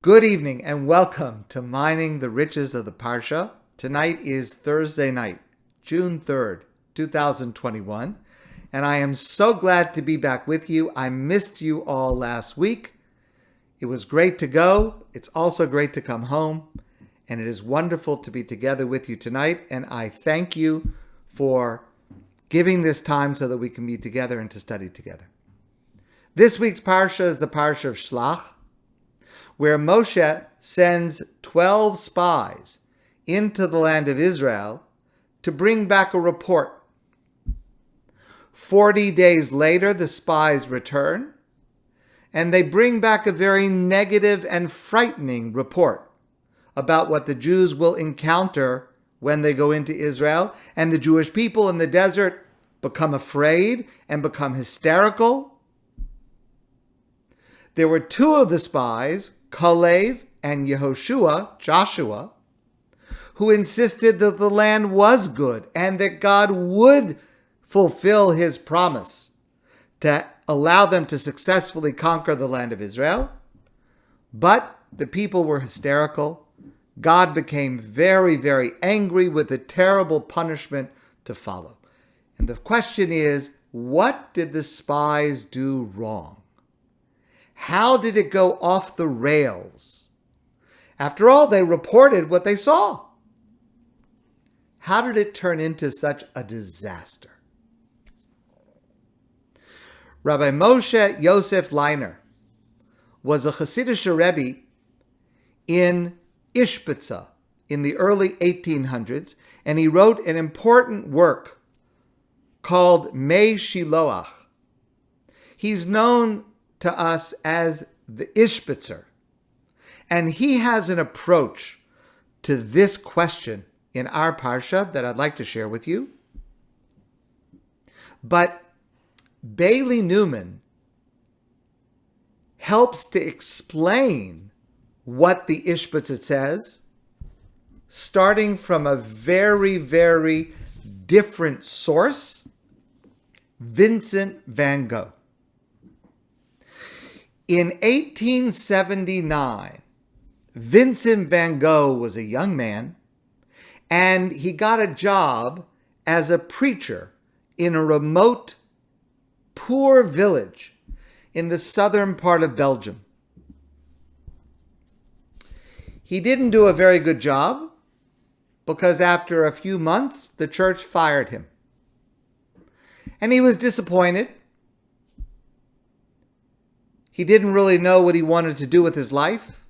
Good evening and welcome to Mining the Riches of the Parsha. Tonight is Thursday night, June 3rd, 2021, and I am so glad to be back with you. I missed you all last week. It was great to go. It's also great to come home, and it is wonderful to be together with you tonight, and I thank you for giving this time so that we can be together and to study together. This week's Parsha is the Parsha of Shlach, where Moshe sends 12 spies into the land of Israel to bring back a report. 40 days later, the spies return, and they bring back a very negative and frightening report about what the Jews will encounter when they go into Israel, and the Jewish people in the desert become afraid and become hysterical. There were two of the spies, Kalev and Yehoshua, Joshua, who insisted that the land was good and that God would fulfill his promise to allow them to successfully conquer the land of Israel. But the people were hysterical. God became very, very angry with a terrible punishment to follow. And the question is, what did the spies do wrong? How did it go off the rails? After all, they reported what they saw. How did it turn into such a disaster? Rabbi Moshe Yosef Leiner was a Hasidic Rebbe in Ishbitzer in the early 1800s, and he wrote an important work called Mei Shiloach. He's known to us as the Ishbitzer. And he has an approach to this question in our Parsha that I'd like to share with you. But Bailey Newman helps to explain what the Ishbitzer says, starting from a very, very different source, Vincent van Gogh. In 1879, Vincent van Gogh was a young man, and he got a job as a preacher in a remote, poor village in the southern part of Belgium. He didn't do a very good job because after a few months, the church fired him. And he was disappointed. He didn't really know what he wanted to do with his life.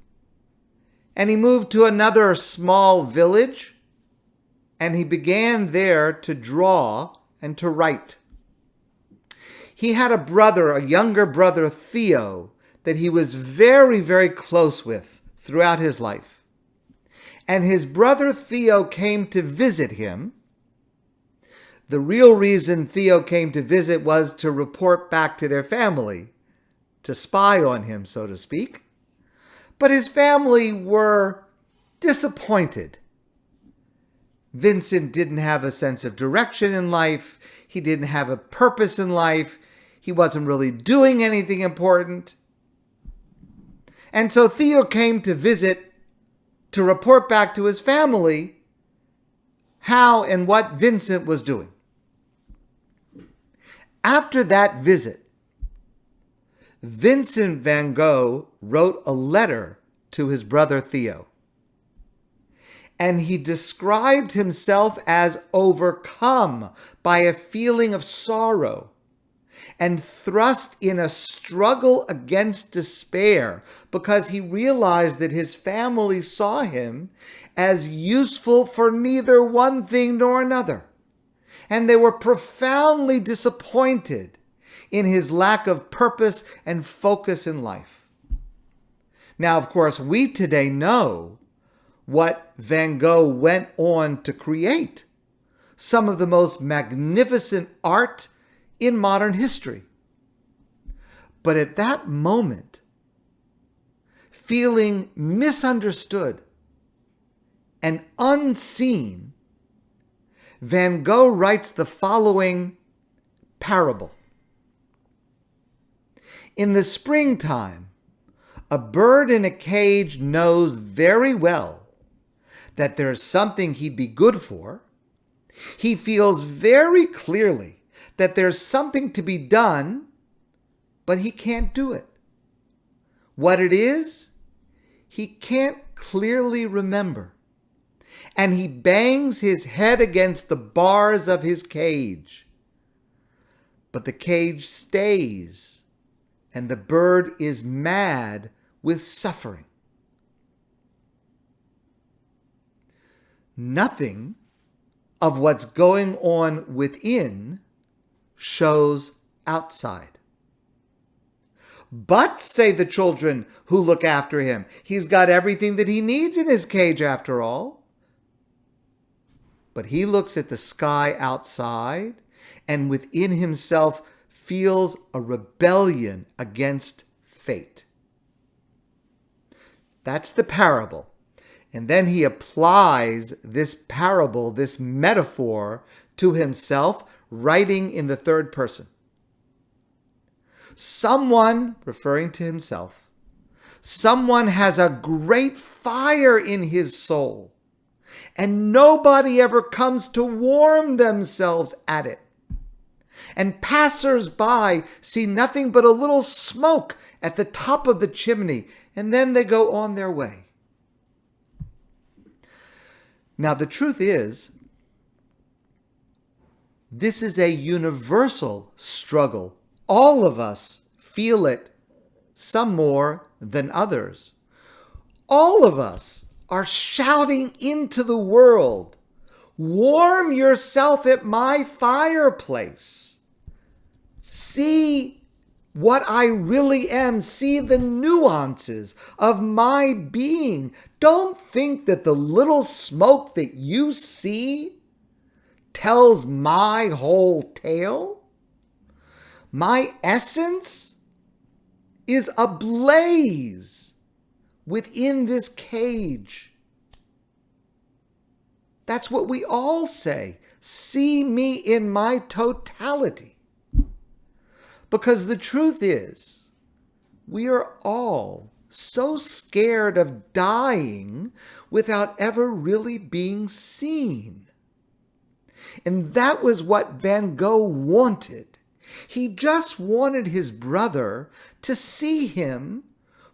And he moved to another small village, and he began there to draw and to write. He had a brother, a younger brother, Theo, that he was very, very close with throughout his life. And his brother Theo came to visit him. The real reason Theo came to visit was to report back to their family, to spy on him, so to speak. But his family were disappointed. Vincent didn't have a sense of direction in life. He didn't have a purpose in life. He wasn't really doing anything important. And so Theo came to visit to report back to his family how and what Vincent was doing. After that visit, Vincent van Gogh wrote a letter to his brother Theo. And he described himself as overcome by a feeling of sorrow and thrust in a struggle against despair because he realized that his family saw him as useful for neither one thing nor another. And they were profoundly disappointed in his lack of purpose and focus in life. Now, of course, we today know what Van Gogh went on to create, some of the most magnificent art in modern history. But at that moment, feeling misunderstood and unseen, Van Gogh writes the following parable. In the springtime, A bird in a cage knows very well that there's something he'd be good for. He feels very clearly that there's something to be done, but he can't do it. What it is, he can't clearly remember. And he bangs his head against the bars of his cage. But the cage stays, and the bird is mad with suffering. Nothing of what's going on within shows outside. But, say the children who look after him, he's got everything that he needs in his cage after all. But he looks at the sky outside and within himself feels a rebellion against fate. That's the parable. And then he applies this parable, this metaphor, to himself, writing in the third person. Someone, referring to himself, someone has a great fire in his soul, and nobody ever comes to warm themselves at it. And passers-by see nothing but a little smoke at the top of the chimney, and then they go on their way. Now, the truth is, this is a universal struggle. All of us feel it, some more than others. All of us are shouting into the world, "Warm yourself at my fireplace. See what I really am. See the nuances of my being. Don't think that the little smoke that you see tells my whole tale. My essence is ablaze within this cage." That's what we all say. See me in my totality. Because the truth is, we are all so scared of dying without ever really being seen. And that was what Van Gogh wanted. He just wanted his brother to see him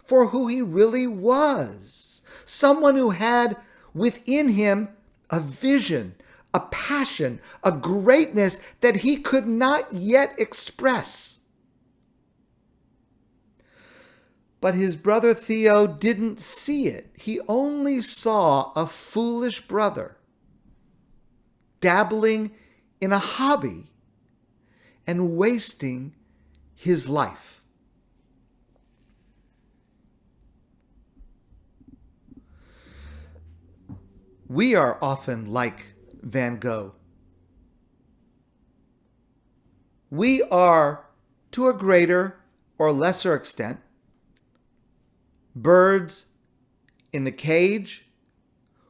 for who he really was. Someone who had within him a vision, a passion, a greatness that he could not yet express. But his brother Theo didn't see it. He only saw a foolish brother dabbling in a hobby and wasting his life. We are often like Van Gogh. We are, to a greater or lesser extent, birds in the cage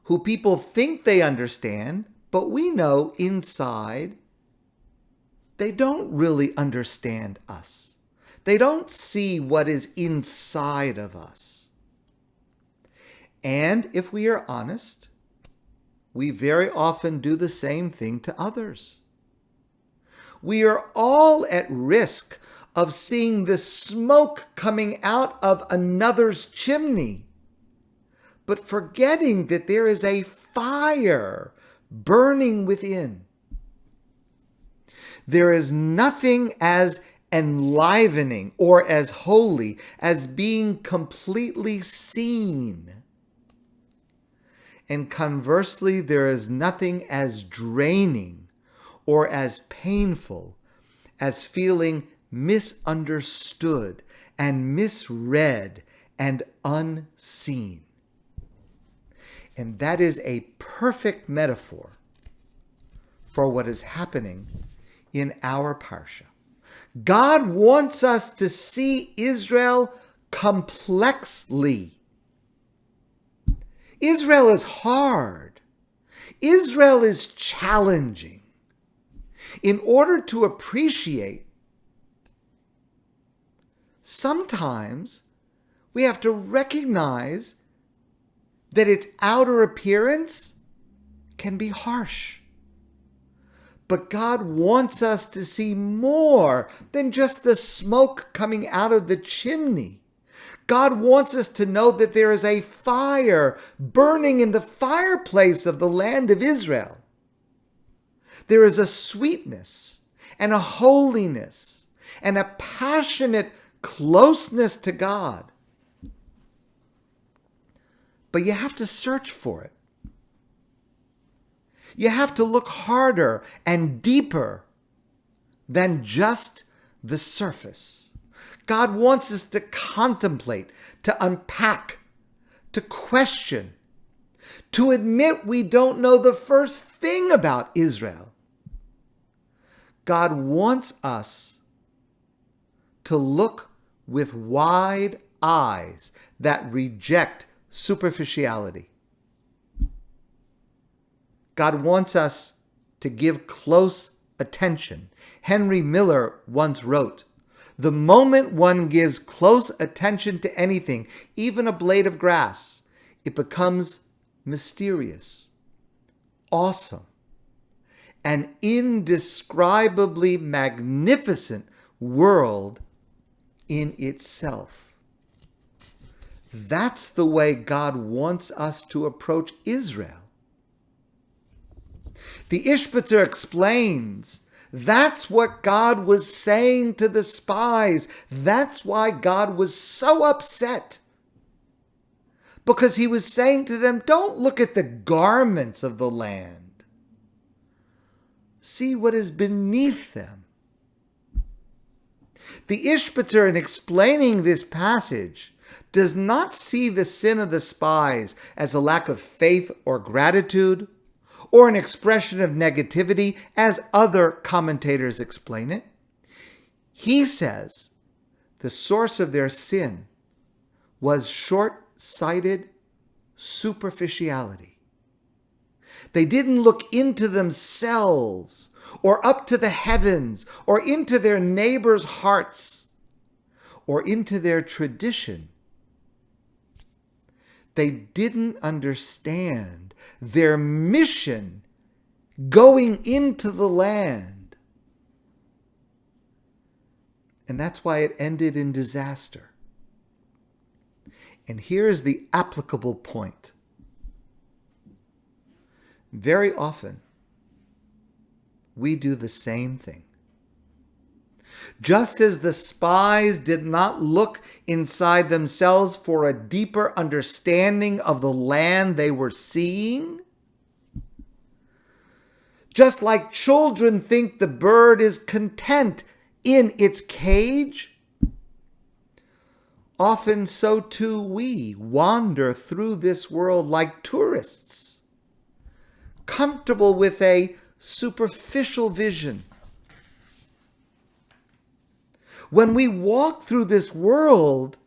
who people think they understand, but we know inside they don't really understand us. They don't see what is inside of us. And if we are honest, we very often do the same thing to others. We are all at risk of seeing the smoke coming out of another's chimney, but forgetting that there is a fire burning within. There is nothing as enlivening or as holy as being completely seen. And conversely, there is nothing as draining or as painful as feeling misunderstood and misread and unseen. And that is a perfect metaphor for what is happening in our Parsha. God wants us to see Israel complexly. Israel is hard. Israel is challenging. In order to appreciate, sometimes We have to recognize that its outer appearance can be harsh. But God wants us to see more than just the smoke coming out of the chimney. God wants us to know that there is a fire burning in the fireplace of the land of Israel. There is a sweetness and a holiness and a passionate closeness to God. But you have to search for it. You have to look harder and deeper than just the surface. God wants us to contemplate, to unpack, to question, to admit we don't know the first thing about Israel. God wants us to look with wide eyes that reject superficiality. God wants us to give close attention. Henry Miller once wrote, "The moment one gives close attention to anything, even a blade of grass, it becomes mysterious, awesome, an indescribably magnificent world in itself." That's the way God wants us to approach Israel. The Ishbitzer explains that's what God was saying to the spies. That's why God was so upset. Because he was saying to them, don't look at the garments of the land. See what is beneath them. The Ishbitzer, in explaining this passage, does not see the sin of the spies as a lack of faith or gratitude, or an expression of negativity, as other commentators explain it. He says the source of their sin was short-sighted superficiality. They didn't look into themselves, or up to the heavens, or into their neighbors' hearts, or into their tradition. They didn't understand their mission going into the land. And that's why it ended in disaster. And here is the applicable point. Very often, we do the same thing. Just as the spies did not look inside themselves for a deeper understanding of the land they were seeing, just like children think the bird is content in its cage, often so too we wander through this world like tourists, comfortable with a superficial vision. When we walk through this world,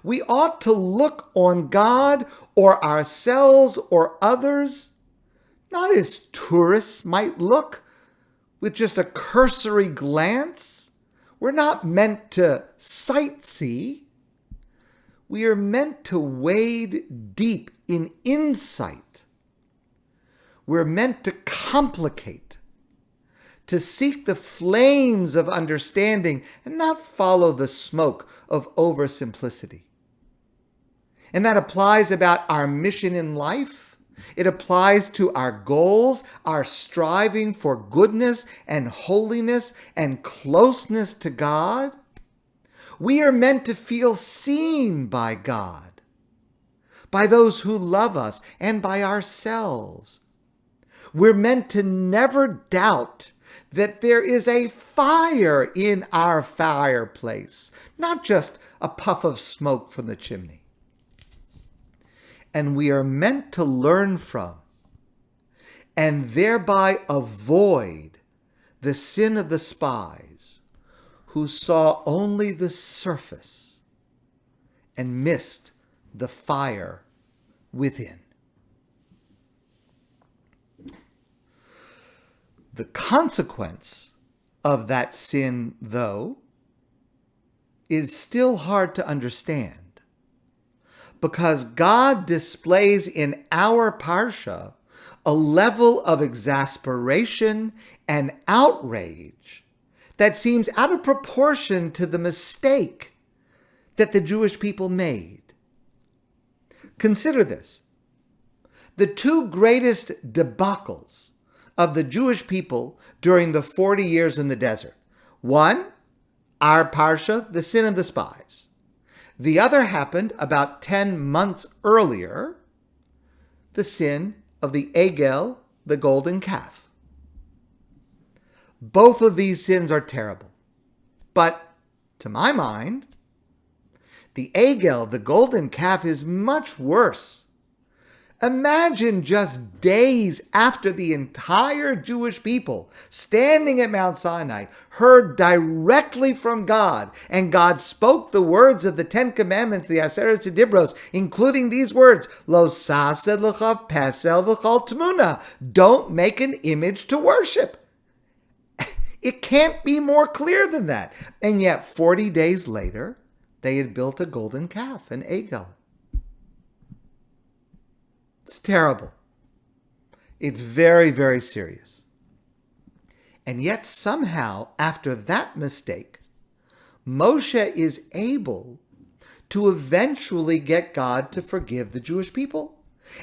we ought to look on God or ourselves or others, not as tourists might look, with just a cursory glance. We're not meant to sightsee. We are meant to wade deep in insight. We're meant to complicate, to seek the flames of understanding and not follow the smoke of oversimplicity. And that applies about our mission in life. It applies to our goals, our striving for goodness and holiness and closeness to God. We are meant to feel seen by God, by those who love us, and by ourselves. We're meant to never doubt that there is a fire in our fireplace, not just a puff of smoke from the chimney. And we are meant to learn from and thereby avoid the sin of the spies who saw only the surface and missed the fire within. The consequence of that sin, though, is still hard to understand. because God displays in our Parsha a level of exasperation and outrage that seems out of proportion to the mistake that the Jewish people made. Consider this. The two greatest debacles of the Jewish people during the 40 years in the desert. One, our Parsha, the sin of the spies. The other happened about 10 months earlier, the sin of the Egel, the golden calf. Both of these sins are terrible. But to my mind, the Egel, the golden calf, is much worse. Imagine just days after the entire Jewish people standing at Mount Sinai heard directly from God, and God spoke the words of the Ten Commandments, the Aseret Dibros, including these words, Lo sased l'cha pesel v'chol tmuna, don't make an image to worship. It can't be more clear than that. And yet 40 days later, they had built a golden calf, an Egel. It's terrible. It's very, very serious. And yet somehow, after that mistake, Moshe is able to eventually get God to forgive the Jewish people.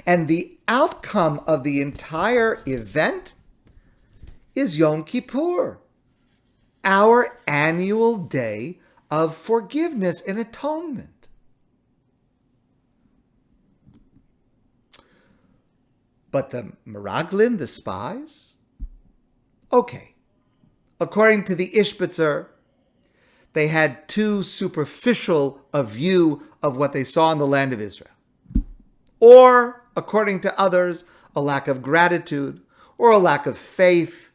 And the outcome of the entire event is Yom Kippur, our annual day of forgiveness and atonement. But the Meraglin, the spies? Okay. According to the Ishbitzer, they had too superficial a view of what they saw in the land of Israel. Or, according to others, a lack of gratitude or a lack of faith.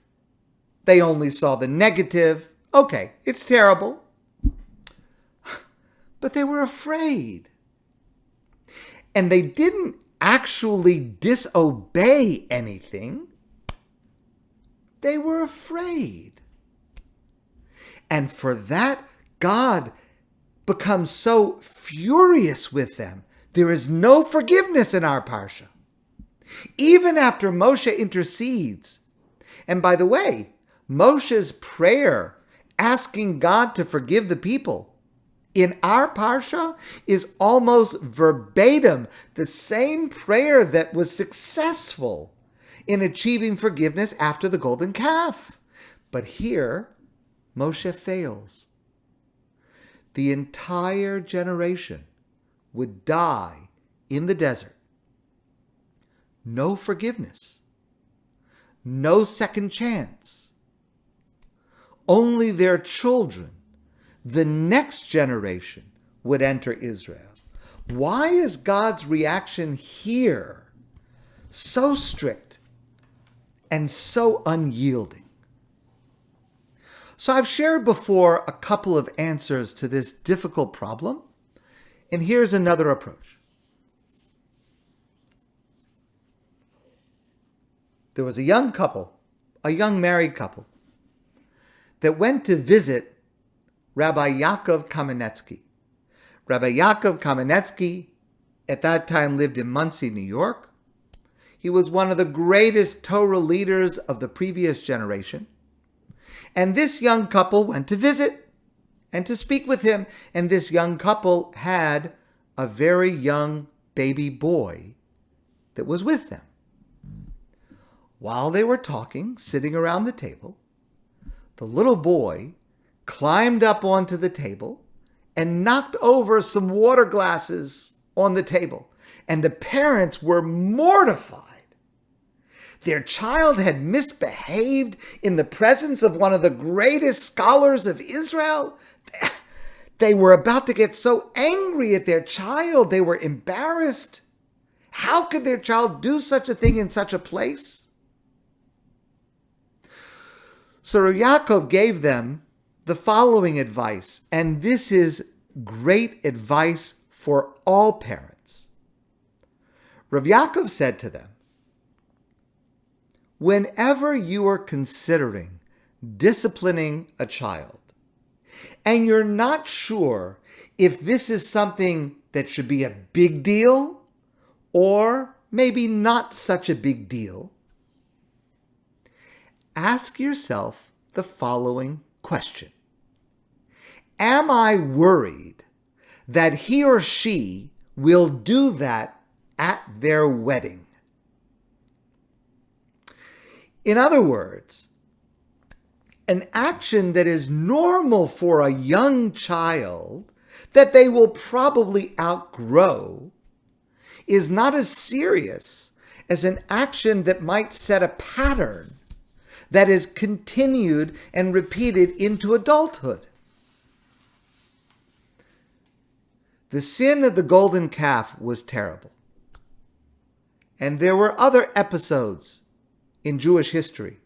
They only saw the negative. Okay, it's terrible. But they were afraid. And they didn't actually disobey anything. They were afraid. And for that, God becomes so furious with them. There is no forgiveness in our Parsha. Even after Moshe intercedes. And by the way, Moshe's prayer asking God to forgive the people in our Parsha is almost verbatim the same prayer that was successful in achieving forgiveness after the golden calf. But here, Moshe fails. The entire generation would die in the desert. No forgiveness. No second chance. Only their children, the next generation, would enter Israel. Why is God's reaction here so strict and so unyielding? So I've shared before a couple of answers to this difficult problem, and here's another approach. There was a young couple, a young married couple, that went to visit Rabbi Yaakov Kamenetsky. Rabbi Yaakov Kamenetsky at that time lived in Monsey, New York. He was one of the greatest Torah leaders of the previous generation. And this young couple went to visit and to speak with him. And this young couple had a very young baby boy that was with them. While they were talking, sitting around the table, the little boy climbed up onto the table and knocked over some water glasses on the table. And the parents were mortified. Their child had misbehaved in the presence of one of the greatest scholars of Israel. They were about to get so angry at their child. They were embarrassed. How could their child do such a thing in such a place? So Rav Yaakov gave them the following advice, and this is great advice for all parents. Rav Yaakov said to them, whenever you are considering disciplining a child, and you're not sure if this is something that should be a big deal or maybe not such a big deal, ask yourself the following question. Am I worried that he or she will do that at their wedding? In other words, an action that is normal for a young child that they will probably outgrow is not as serious as an action that might set a pattern that is continued and repeated into adulthood. The sin of the golden calf was terrible. And there were other episodes in Jewish history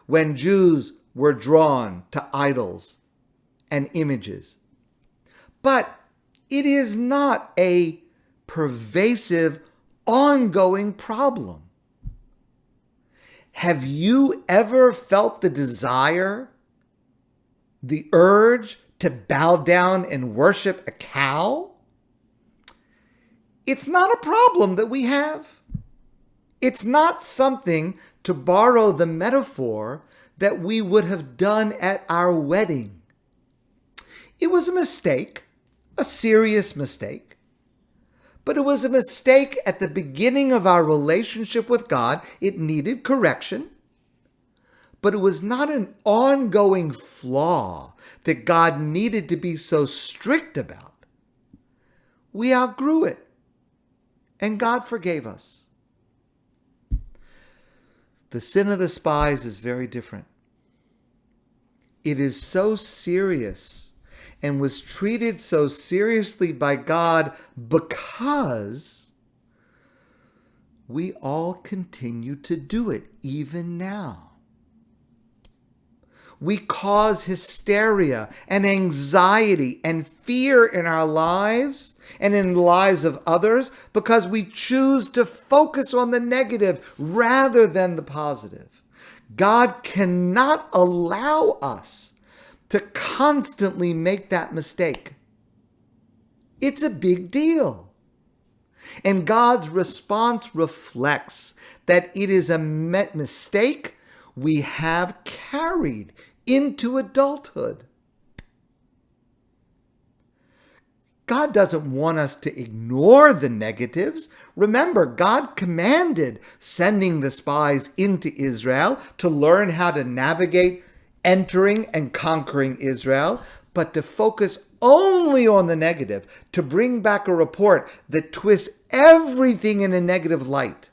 when Jews were drawn to idols and images. But it is not a pervasive, ongoing problem. Have you ever felt the desire, the urge to bow down and worship a cow? It's not a problem that we have. It's not something, to borrow the metaphor, that we would have done at our wedding. It was a mistake, a serious mistake. But it was a mistake at the beginning of our relationship with God. It needed correction. But it was not an ongoing flaw that God needed to be so strict about. We outgrew it, and God forgave us. The sin of the spies is very different. It is so serious and was treated so seriously by God because we all continue to do it even now. We cause hysteria and anxiety and fear in our lives and in the lives of others because we choose to focus on the negative rather than the positive. God cannot allow us to constantly make that mistake. It's a big deal. And God's response reflects that it is a mistake we have carried into adulthood. God doesn't want us to ignore the negatives. Remember, God commanded sending the spies into Israel to learn how to navigate entering and conquering Israel, but to focus only on the negative, to bring back a report that twists everything in a negative light,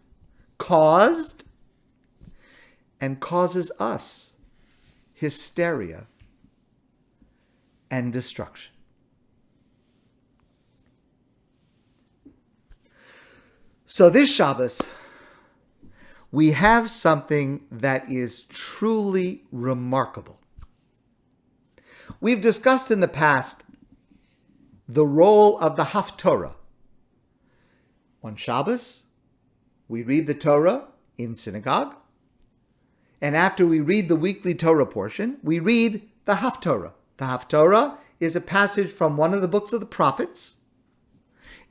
caused and causes us hysteria and destruction. So this Shabbos, we have something that is truly remarkable. We've discussed in the past the role of the Haftorah. On Shabbos, we read the Torah in synagogue. And after we read the weekly Torah portion, we read the Haftorah. The Haftorah is a passage from one of the books of the prophets.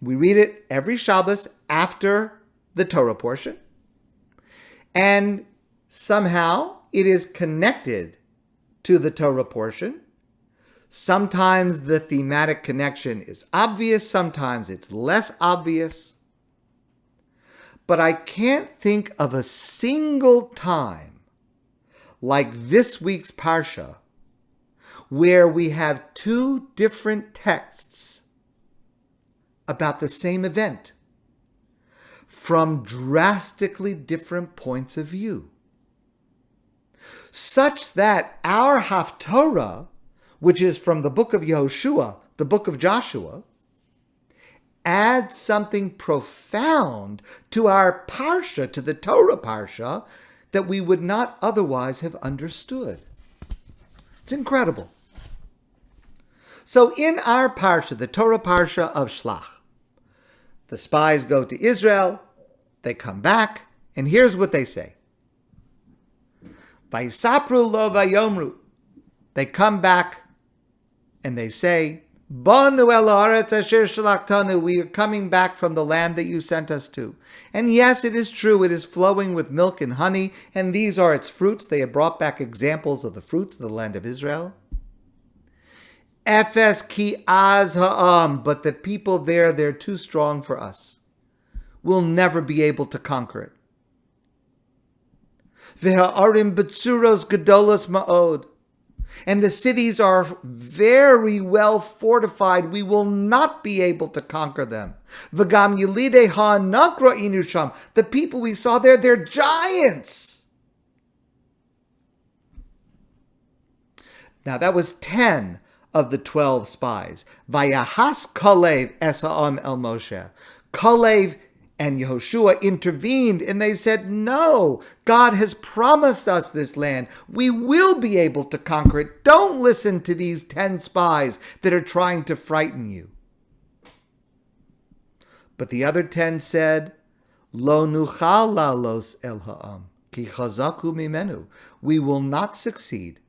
We read it every Shabbos after the Torah portion. And somehow it is connected to the Torah portion. Sometimes the thematic connection is obvious, sometimes it's less obvious. But I can't think of a single time, like this week's Parsha, where we have two different texts about the same event from drastically different points of view, such that our Haftorah, which is from the book of Yehoshua, the book of Joshua, adds something profound to our Parsha, to the Torah Parsha, that we would not otherwise have understood. It's incredible. So in our Parsha, the Torah Parsha of Shlach, the spies go to Israel, they come back, and here's what they say. Vayisapru lo vayomru. They come back and they say, Banu el haaretz asher shalachtanu, we are coming back from the land that you sent us to. And yes, it is true, it is flowing with milk and honey, and these are its fruits. They have brought back examples of the fruits of the land of Israel. Ephes ki az ha'am, but the people there, they're too strong for us. We'll never be able to conquer it. V'ha'arim betzuros gedolos ma'od. And the cities are very well fortified. We will not be able to conquer them. V'gam yelidei ha'anak ra'inu sham. The people we saw there, they're giants. Now that was 10 of the 12 spies. Vayahas Kalev es ha'am el Moshe. Kalev and Yehoshua intervened and they said, no, God has promised us this land. We will be able to conquer it. Don't listen to these 10 spies that are trying to frighten you. But the other 10 said, Lo nuchal lalos el ha'am, ki chazaku mimenu. We will not succeed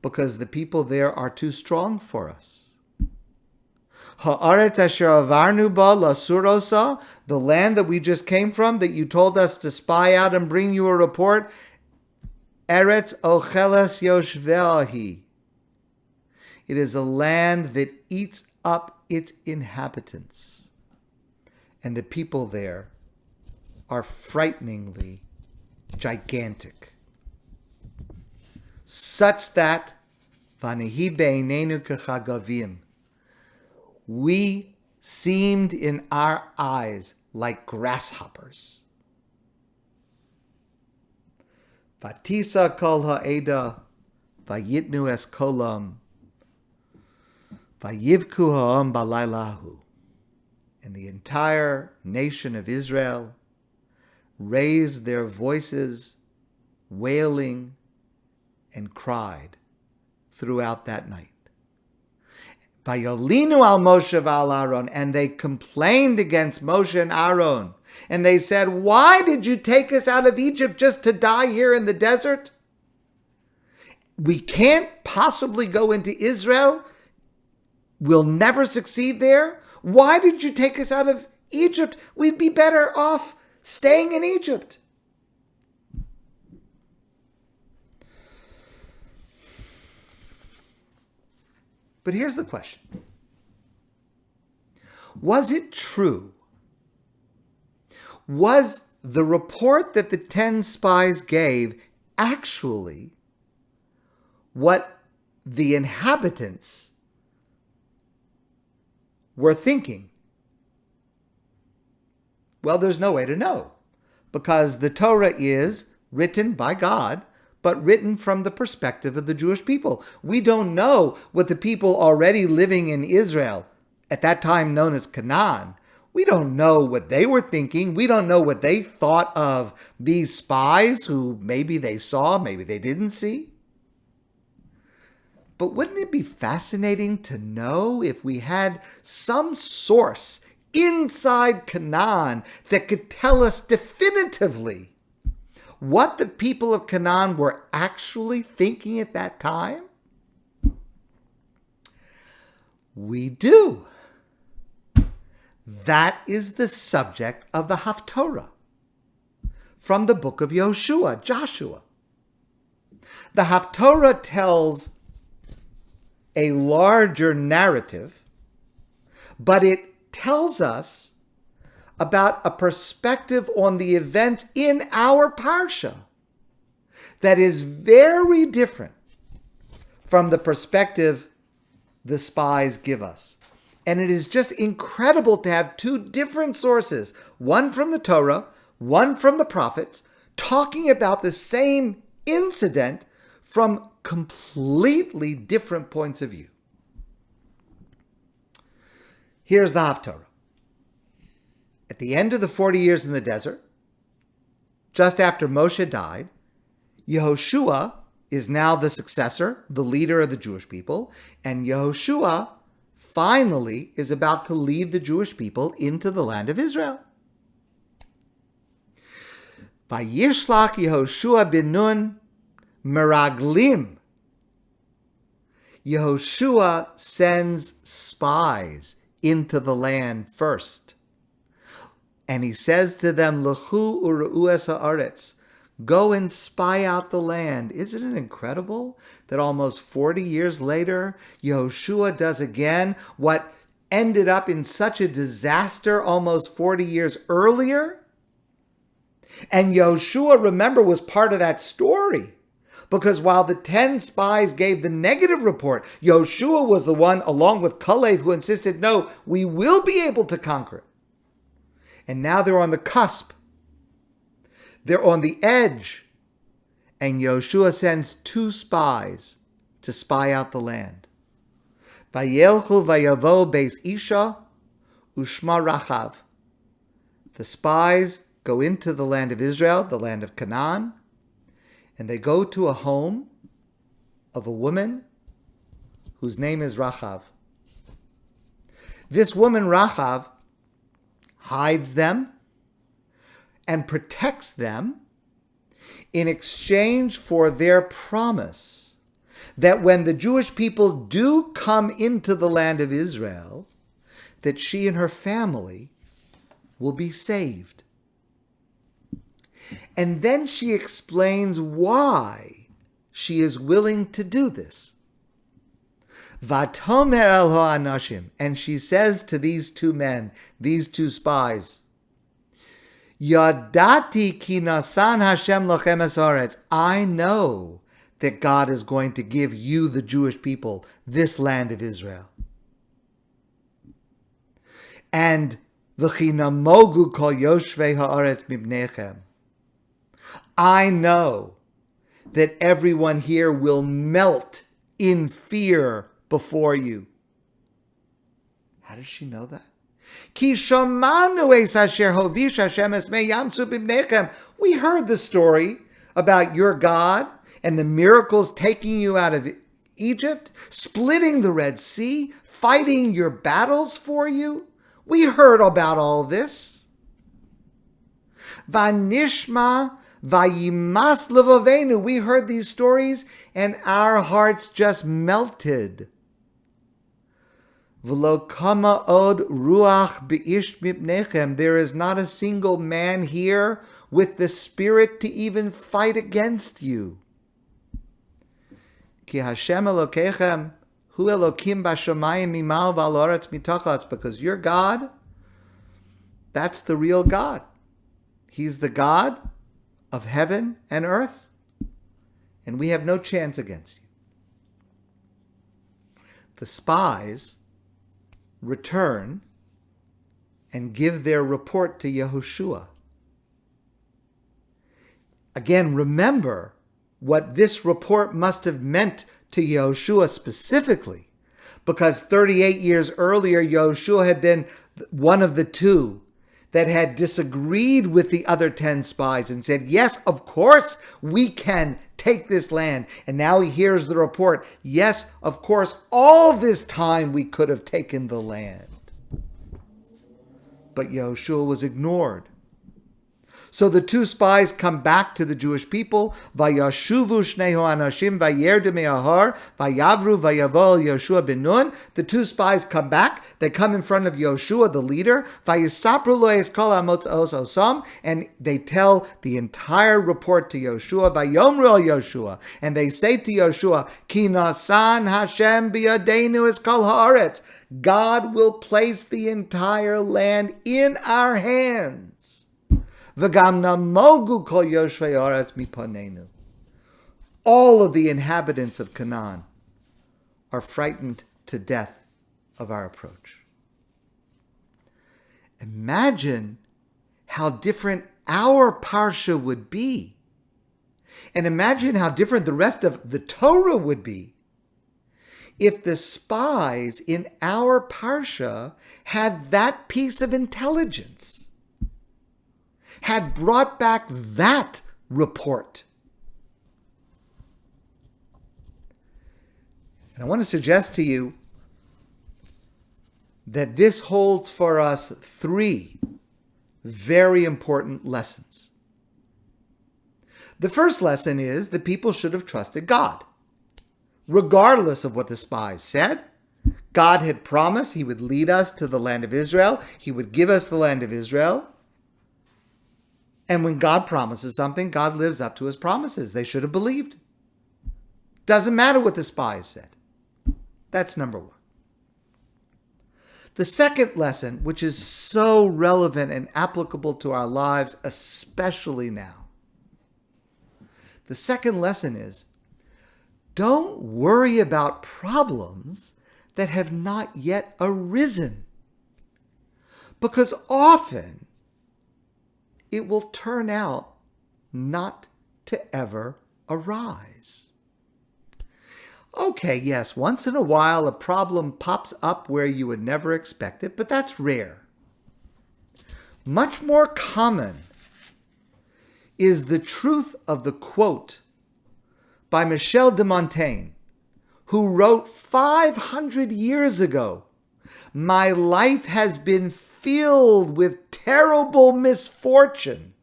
because the people there are too strong for us. Ha'aretz asher avarnu ba lasurosa, the land that we just came from, that you told us to spy out and bring you a report, eretz ocheles yoshveahi. It is a land that eats up its inhabitants. And the people there are frighteningly gigantic. Such that, vanihi be'einenu kechagavim, we seemed in our eyes like grasshoppers. Vatisa kol ha'eda, vayitnu es kolam, vayivku ha'am balaylahu. And the entire nation of Israel raised their voices, wailing, and cried throughout that night. Vayolinu al Moshe v'al Aaron, and they complained against Moshe and Aaron. And they said, why did you take us out of Egypt just to die here in the desert? We can't possibly go into Israel. We'll never succeed there. Why did you take us out of Egypt? We'd be better off staying in Egypt. But here's the question. Was it true? Was the report that the 10 spies gave actually what the inhabitants were thinking? Well, there's no way to know, because the Torah is written by God, but written from the perspective of the Jewish people. We don't know what the people already living in Israel, at that time known as Canaan, we don't know what they were thinking. We don't know what they thought of these spies who maybe they saw, maybe they didn't see. But wouldn't it be fascinating to know if we had some source inside Canaan that could tell us definitively what the people of Canaan were actually thinking at that time? We do. That is the subject of the Haftorah from the book of Joshua. The Haftorah tells a larger narrative, but it tells us about a perspective on the events in our Parsha that is very different from the perspective the spies give us. And it is just incredible to have two different sources, one from the Torah, one from the prophets, talking about the same incident from completely different points of view. Here's the Haftorah. At the end of the 40 years in the desert, just after Moshe died, Yehoshua is now the successor, the leader of the Jewish people, and Yehoshua finally is about to lead the Jewish people into the land of Israel. Vayishlach Yehoshua bin Nun meraglim. Yehoshua sends spies into the land first. And he says to them, L'chu u're'u es ha'aretz, go and spy out the land. Isn't it incredible that almost 40 years later, Yehoshua does again what ended up in such a disaster almost 40 years earlier? And Yehoshua, remember, was part of that story. Because while the 10 spies gave the negative report, Yehoshua was the one, along with Kalev, who insisted, no, we will be able to conquer it. And now they're on the cusp. They're on the edge. And Yehoshua sends 2 spies to spy out the land. Vayelchu vayavo beis isha ushma Rachav. The spies go into the land of Israel, the land of Canaan, and they go to a home of a woman whose name is Rachav. This woman, Rachav, hides them and protects them in exchange for their promise that when the Jewish people do come into the land of Israel, that she and her family will be saved. And then she explains why she is willing to do this. Vatomer el ha'anashim, and she says to these 2 men, these 2 spies, Yadati ki nasan Hashem lochem es haaretz. I know that God is going to give you, the Jewish people, this land of Israel. And v'chi namogu kol yoshvei haaretz mibnechem. I know that everyone here will melt in fear before you. How does she know that? Ki shamanu es asher hovish Hashem esmei yamtzu b'bnechem. We heard the story about your God and the miracles taking you out of Egypt, splitting the Red Sea, fighting your battles for you. We heard about all this. Vanishma vayimas levavenu. We heard these stories and our hearts just melted. V'lo kama od ruach b'ish mipnechem. There is not a single man here with the spirit to even fight against you. Ki Hashem Elokechem hu Elokim b'shamayim mimal v'al haaretz mitachas. Because your God, that's the real God. He's the God of heaven and earth, and we have no chance against you. The spies return and give their report to Yehoshua. Again, remember what this report must have meant to Yehoshua specifically, because 38 years earlier, Yehoshua had been one of the 2 that had disagreed with the other 10 spies and said, yes, of course, we can take this land. And now he hears the report, yes, of course, all this time we could have taken the land. But Yehoshua was ignored. So the 2 spies come back to the Jewish people. Vayashuvu shnei ha'anashim vayerdu me'ahar vayavru vayavol Yehoshua ben Nun. The 2 spies come back. They come in front of Yehoshua, the leader. Vayisapru lo es kol ha'motzos osam, and they tell the entire report to Yehoshua. Vayomru al Yehoshua, and they say to Yehoshua, Ki nasan Hashem biyadenu es kol haaretz. God will place the entire land in our hands. V'gam namogu kol yoshvei haaretz mipanenu. All of the inhabitants of Canaan are frightened to death of our approach. Imagine how different our Parsha would be. And imagine how different the rest of the Torah would be if the spies in our Parsha had that piece of intelligence, had brought back that report. And I want to suggest to you that this holds for us 3 very important lessons. The first lesson is that people should have trusted God. regardless of what the spies said. God had promised he would lead us to the land of Israel. He would give us the land of Israel. And when God promises something, God lives up to his promises. They should have believed. Doesn't matter what the spies said. That's number one. The second lesson, which is so relevant and applicable to our lives, especially now. The second lesson is, don't worry about problems that have not yet arisen. Because often it will turn out not to ever arise. Okay, yes, once in a while a problem pops up where you would never expect it, but that's rare. Much more common is the truth of the quote by Michel de Montaigne, who wrote 500 years ago, "My life has been filled with terrible misfortune,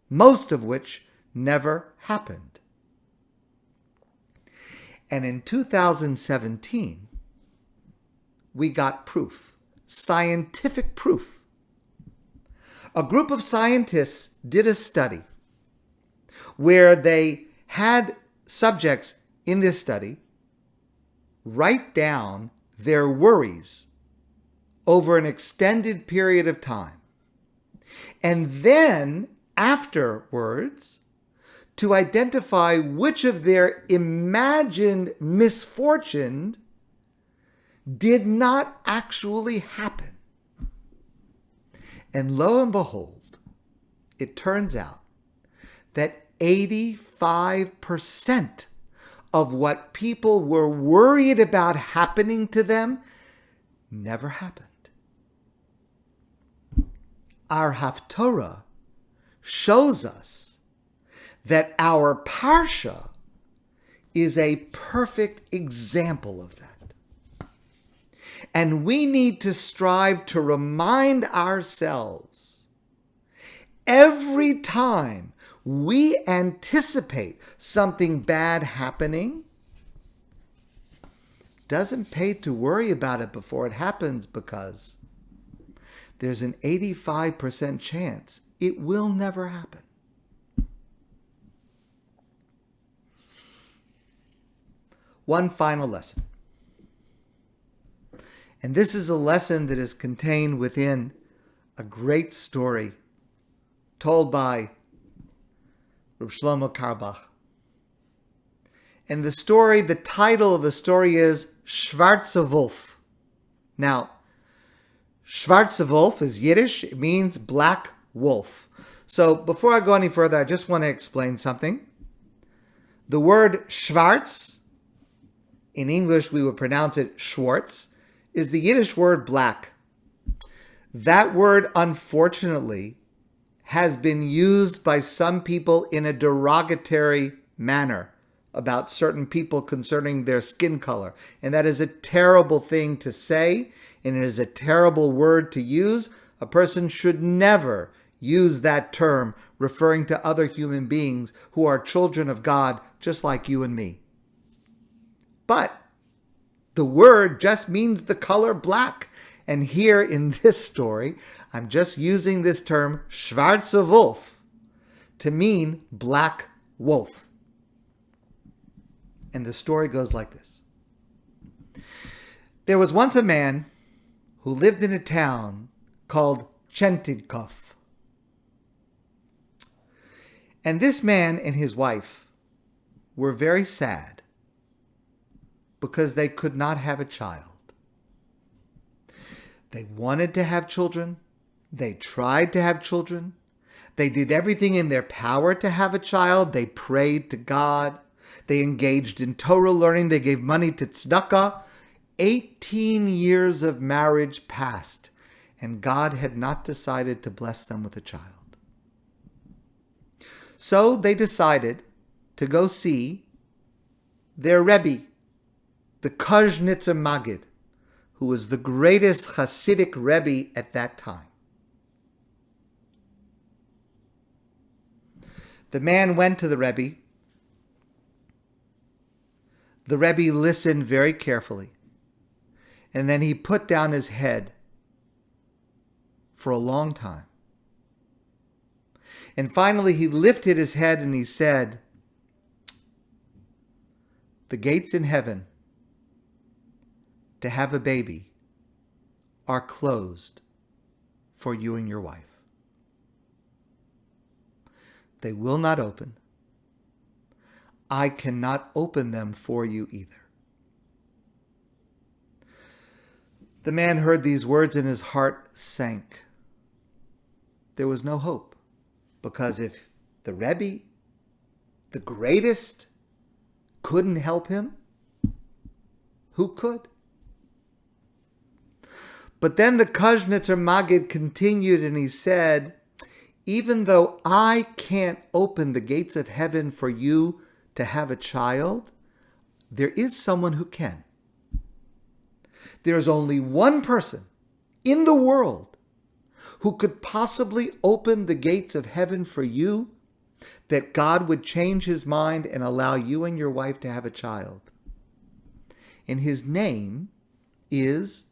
most of which never happened." And in 2017, we got proof, scientific proof. A group of scientists did a study where they had subjects in this study write down their worries over an extended period of time. And then afterwards, to identify which of their imagined misfortune did not actually happen. And lo and behold, it turns out that 85% of what people were worried about happening to them never happened. Our Haftorah shows us that our Parsha is a perfect example of that. And we need to strive to remind ourselves every time we anticipate something bad happening, doesn't pay to worry about it before it happens, because there's an 85% chance it will never happen. One final lesson. And this is a lesson that is contained within a great story told by Reb Shlomo Carlebach. And the title of the story is Schwarze Wolf. Now, Schwarze Wolf is Yiddish. It means black wolf. So before I go any further, I just want to explain something. The word Schwarz, in English we would pronounce it Schwartz, is the Yiddish word black. That word, unfortunately, has been used by some people in a derogatory manner about certain people concerning their skin color. And that is a terrible thing to say, and it is a terrible word to use. A person should never use that term referring to other human beings who are children of God, just like you and me. But the word just means the color black. And here in this story, I'm just using this term, Schwarze Wolf, to mean black wolf. And the story goes like this. There was once a man who lived in a town called Chentidkov. And this man and his wife were very sad because they could not have a child. They wanted to have children. They tried to have children. They did everything in their power to have a child. They prayed to God. They engaged in Torah learning. They gave money to tzedakah. 18 years of marriage passed, and God had not decided to bless them with a child. So they decided to go see their Rebbe, the Koznitzer Maggid, who was the greatest Hasidic Rebbe at that time. The man went to the Rebbe The Rebbe listened very carefully, and then he put down his head for a long time. And finally he lifted his head and he said, "The gates in heaven to have a baby are closed for you and your wife. They will not open. I cannot open them for you either." The man heard these words and his heart sank. There was no hope, because if the Rebbe, the greatest, couldn't help him, who could? But then the Kuznetzer Maggid continued and he said, "Even though I can't open the gates of heaven for you to have a child, there is someone who can. There's only one person in the world who could possibly open the gates of heaven for you, that God would change his mind and allow you and your wife to have a child. And his name is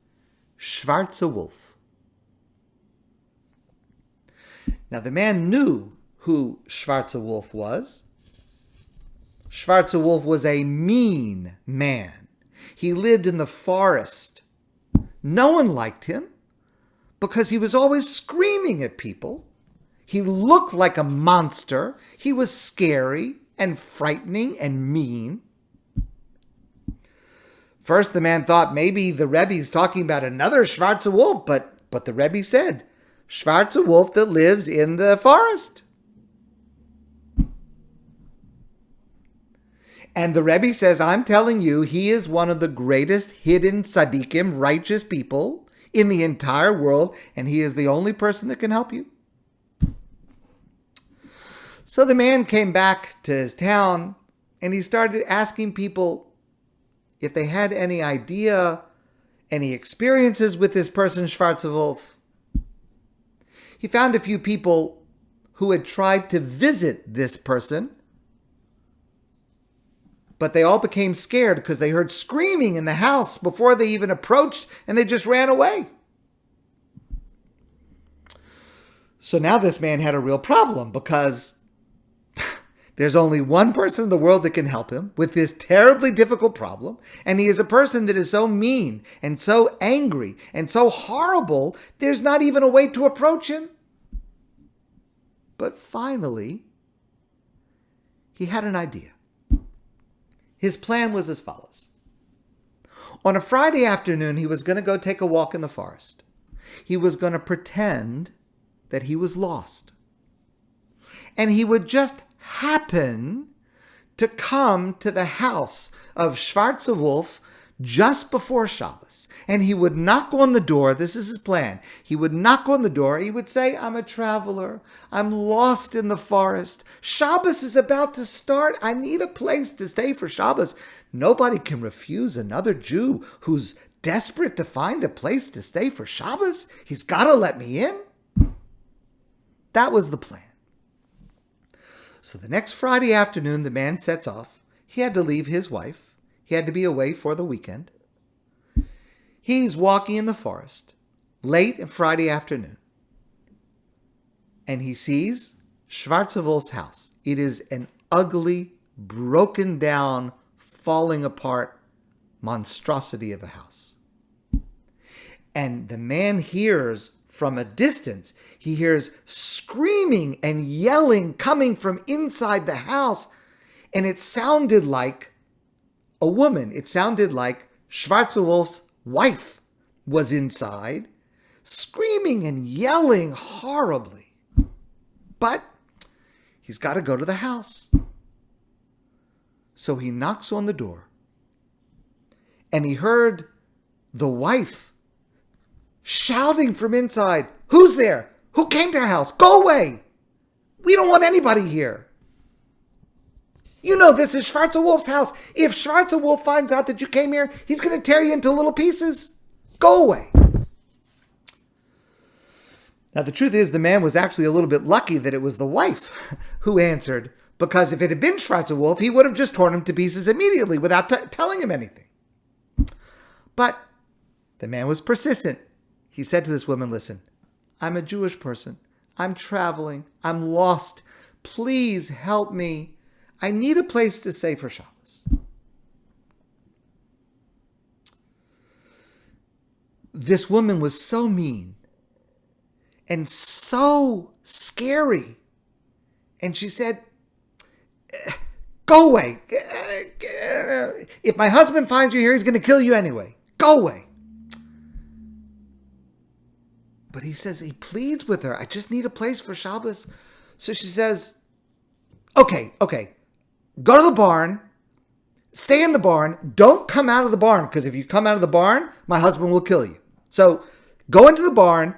Schwarze Wolf." Now the man knew who Schwarze Wolf was. Schwarze Wolf was a mean man. He lived in the forest. No one liked him because he was always screaming at people. He looked like a monster. He was scary and frightening and mean. First, the man thought maybe the Rebbe's talking about another Schwarze Wolf, but the Rebbe said, Schwarze Wolf that lives in the forest. And the Rebbe says, I'm telling you, he is one of the greatest hidden tzaddikim, righteous people in the entire world, and he is the only person that can help you. So the man came back to his town, and he started asking people if they had any idea, any experiences with this person, Schwarze Wolf. He found a few people who had tried to visit this person, but they all became scared because they heard screaming in the house before they even approached, and they just ran away. So now this man had a real problem, because there's only one person in the world that can help him with this terribly difficult problem, and he is a person that is so mean and so angry and so horrible, there's not even a way to approach him. But finally, he had an idea. His plan was as follows. On a Friday afternoon, he was going to go take a walk in the forest. He was going to pretend that he was lost. And he would just happen to come to the house of Schwarze Wolf just before Shabbos. And he would knock on the door. This is his plan. He would knock on the door. He would say, I'm a traveler. I'm lost in the forest. Shabbos is about to start. I need a place to stay for Shabbos. Nobody can refuse another Jew who's desperate to find a place to stay for Shabbos. He's got to let me in. That was the plan. So the next Friday afternoon, the man sets off. He had to leave his wife. He had to be away for the weekend. He's walking in the forest late Friday afternoon, and he sees Schwarze Wolf's house. It is an ugly, broken down, falling apart monstrosity of a house. And the man hears from a distance, he hears screaming and yelling coming from inside the house, and it sounded like a woman. It sounded like Schwarze Wolf's wife was inside, screaming and yelling horribly. But he's got to go to the house. So he knocks on the door, and he heard the wife shouting from inside, "Who's there? Who came to our house? Go away! We don't want anybody here. You know this is Schwarze Wolf's house. If Schwarze Wolf finds out that you came here, he's going to tear you into little pieces. Go away." Now, the truth is, the man was actually a little bit lucky that it was the wife who answered, because if it had been Schwarzer Wolf, he would have just torn him to pieces immediately without telling him anything. But the man was persistent. He said to this woman, listen, I'm a Jewish person. I'm traveling. I'm lost. Please help me. I need a place to stay for Shabbos. This woman was so mean and so scary. And she said, go away. If my husband finds you here, he's going to kill you anyway. Go away. But he says, he pleads with her. I just need a place for Shabbos. So she says, okay. Go to the barn. Stay in the barn. Don't come out of the barn, because if you come out of the barn, my husband will kill you. So go into the barn.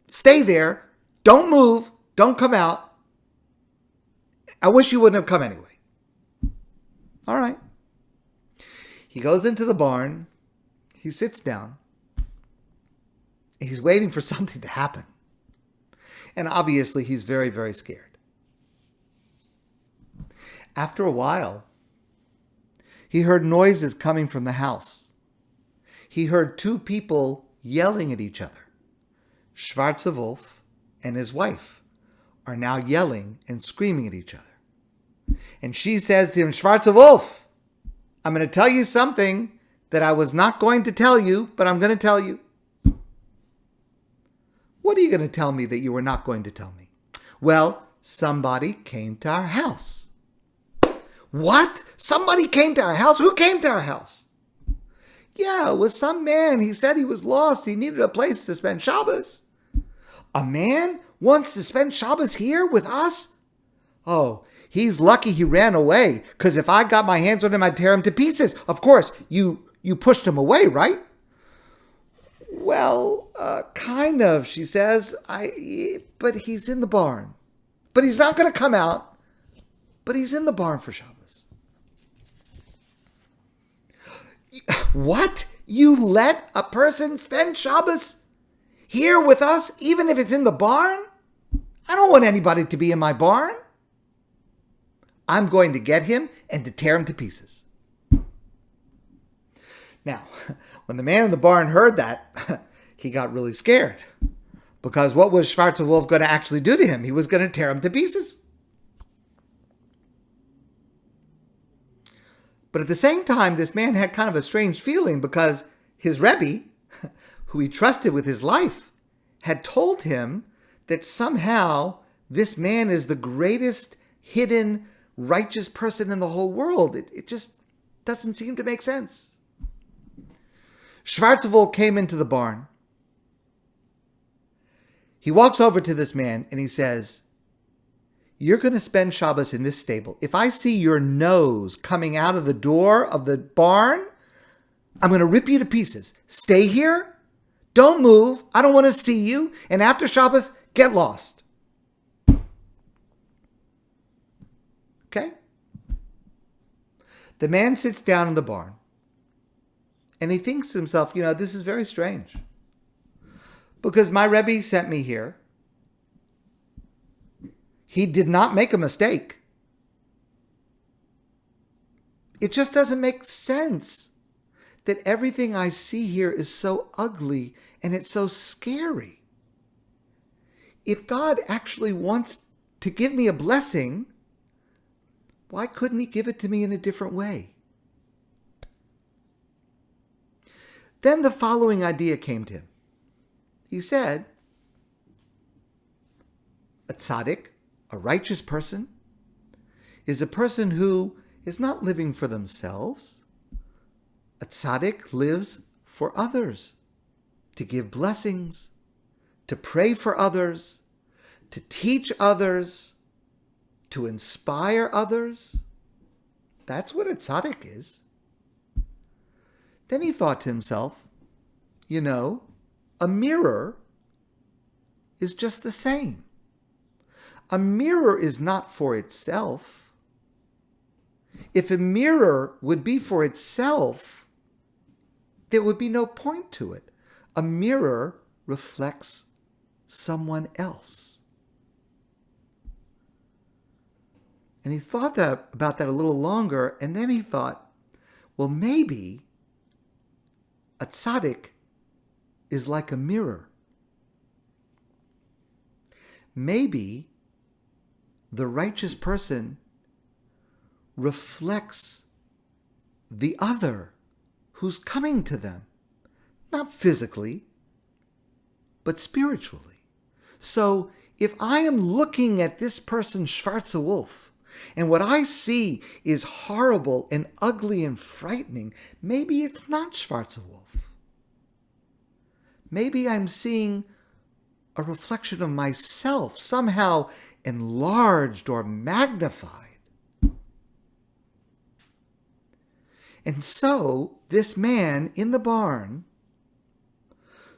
Stay there. Don't move. Don't come out. I wish you wouldn't have come anyway. All right. He goes into the barn. He sits down. He's waiting for something to happen. And obviously, he's very, very scared. After a while, he heard noises coming from the house. He heard two people yelling at each other. Schwarzer Wolf and his wife are now yelling and screaming at each other. And she says to him, Schwarzer Wolf, I'm going to tell you something that I was not going to tell you, but I'm going to tell you. What are you going to tell me that you were not going to tell me? Well, somebody came to our house. What? Somebody came to our house? Who came to our house? Yeah, it was some man. He said he was lost. He needed a place to spend Shabbos. A man wants to spend Shabbos here with us? Oh, he's lucky he ran away, because if I got my hands on him, I'd tear him to pieces. Of course, you pushed him away, right? Well, kind of, she says. But he's in the barn. But he's not going to come out. But he's in the barn for Shabbos. What? You let a person spend Shabbos here with us, even if it's in the barn? I don't want anybody to be in my barn. I'm going to get him and to tear him to pieces. Now, when the man in the barn heard that, he got really scared. Because what was Schwarzer Wolf going to actually do to him? He was going to tear him to pieces. But at the same time, this man had kind of a strange feeling, because his Rebbe, who he trusted with his life, had told him that somehow this man is the greatest hidden righteous person in the whole world. It just doesn't seem to make sense. Schwarzer Wolf came into the barn. He walks over to this man and he says, you're going to spend Shabbos in this stable. If I see your nose coming out of the door of the barn, I'm going to rip you to pieces. Stay here. Don't move. I don't want to see you. And after Shabbos, get lost. Okay? The man sits down in the barn. And he thinks to himself, this is very strange. Because my Rebbe sent me here. He did not make a mistake. It just doesn't make sense that everything I see here is so ugly and it's so scary. If God actually wants to give me a blessing, why couldn't he give it to me in a different way? Then the following idea came to him. He said, a tzaddik, a righteous person, is a person who is not living for themselves. A tzaddik lives for others, to give blessings, to pray for others, to teach others, to inspire others. That's what a tzaddik is. Then he thought to himself, a mirror is just the same. A mirror is not for itself. If a mirror would be for itself, there would be no point to it. A mirror reflects someone else. And he thought about that a little longer, and then he thought, well, maybe a tzaddik is like a mirror. Maybe the righteous person reflects the other who's coming to them, not physically, but spiritually. So if I am looking at this person, Schwarze Wolf, and what I see is horrible and ugly and frightening, maybe it's not Schwarze Wolf. Maybe I'm seeing a reflection of myself, somehow enlarged or magnified. And so this man in the barn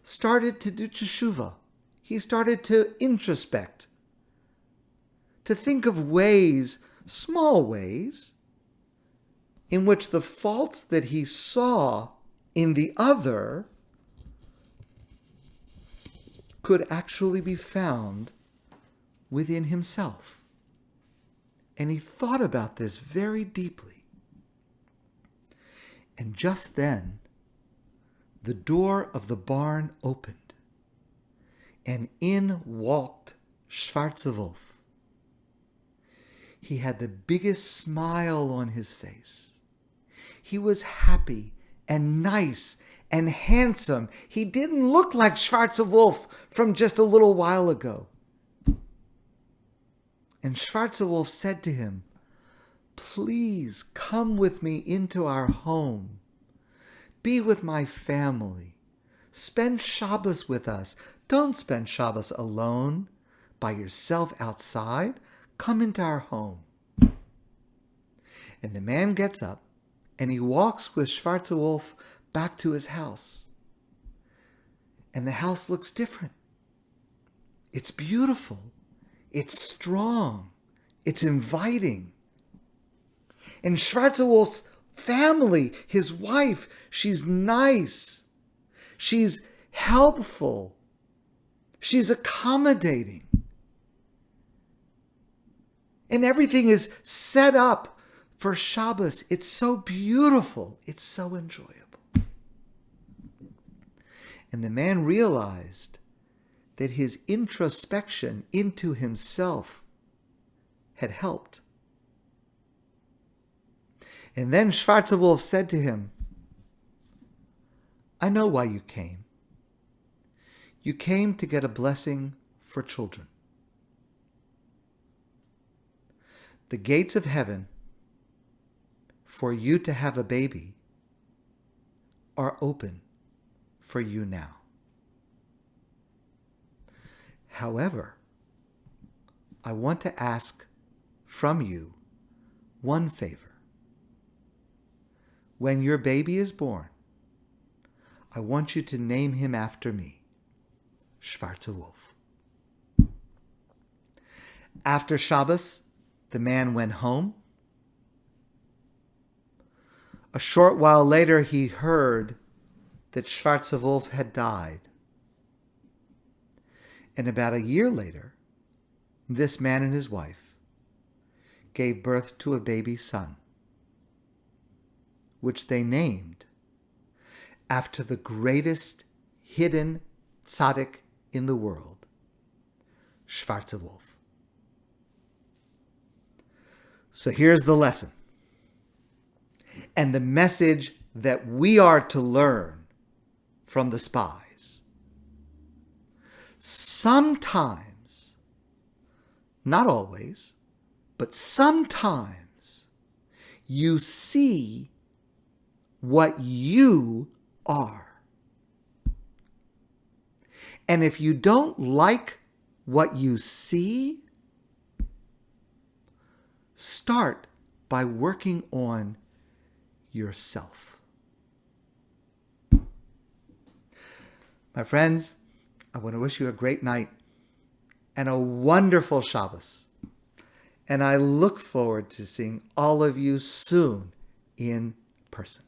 started to do teshuvah. He started to introspect, to think of ways, small ways, in which the faults that he saw in the other could actually be found within himself. And he thought about this very deeply. And just then, the door of the barn opened, and in walked Schwarze Wolf. He had the biggest smile on his face. He was happy and nice and handsome. He didn't look like Schwarze Wolf from just a little while ago. And Schwarze Wolf said to him, "Please come with me into our home. Be with my family. Spend Shabbos with us. Don't spend Shabbos alone, by yourself outside. Come into our home." And the man gets up and he walks with Schwarze Wolf back to his house. And the house looks different. It's beautiful. It's strong. It's inviting. And Schwarze Wolf's family, his wife, she's nice. She's helpful. She's accommodating. And everything is set up for Shabbos. It's so beautiful. It's so enjoyable. And the man realized that his introspection into himself had helped. And then Schwarze Wolf said to him, "I know why you came. You came to get a blessing for children. The gates of heaven for you to have a baby are open for you now. However, I want to ask from you one favor. When your baby is born, I want you to name him after me, Schwarze Wolf." After Shabbos, the man went home. A short while later, he heard that Schwarze Wolf had died. And about a year later, this man and his wife gave birth to a baby son, which they named after the greatest hidden tzaddik in the world, Schwarze Wolf. So here's the lesson and the message that we are to learn from the spies. Sometimes, not always, but sometimes you see what you are. And if you don't like what you see, start by working on yourself. My friends, I want to wish you a great night and a wonderful Shabbos. And I look forward to seeing all of you soon in person.